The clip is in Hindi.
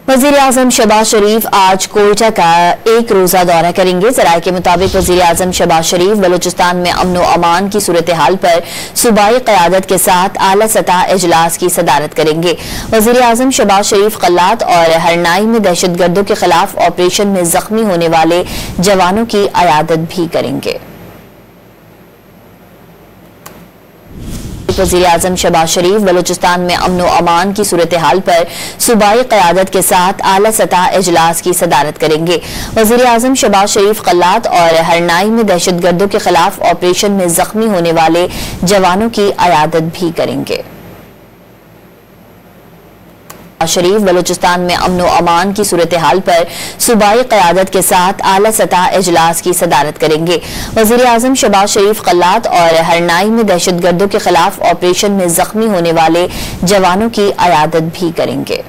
वज़ीर-ए-आज़म शहबाज शरीफ आज कोयटा का एक रोजा दौरा करेंगे। ज़राए के मुताबिक वज़ीर-ए-आज़म शहबाज शरीफ बलूचिस्तान में अमन व अमान की सूरत हाल पर सूबाई क़यादत के साथ आला सतह इजलास की सदारत करेंगे। वज़ीर-ए-आज़म शहबाज शरीफ कल्लात और हरनाई में दहशतगर्दों के खिलाफ ऑपरेशन में जख्मी होने वाले जवानों की अयादत भी करेंगे। वज़ीर-ए-आज़म शहबाज शरीफ बलूचिस्तान में अमन व अमान की सूरत हाल पर सूबाई क़यादत के साथ आला सतह इजलास की सदारत करेंगे। वज़ीर-ए-आज़म शहबाज शरीफ कल्लात और हरनाई में दहशतगर्दों के खिलाफ ऑपरेशन में जख्मी होने वाले जवानों की अयादत भी करेंगे। शरीफ बलूचिस्तान में अमन व अमान की सूरत हाल पर सूबाई क़यादत के साथ आला सतह इजलास की सदारत करेंगे। वज़ीर-ए-आज़म शहबाज शरीफ कल्लात और हरनाई में दहशतगर्दों के खिलाफ ऑपरेशन में जख्मी होने वाले जवानों की अयादत भी करेंगे।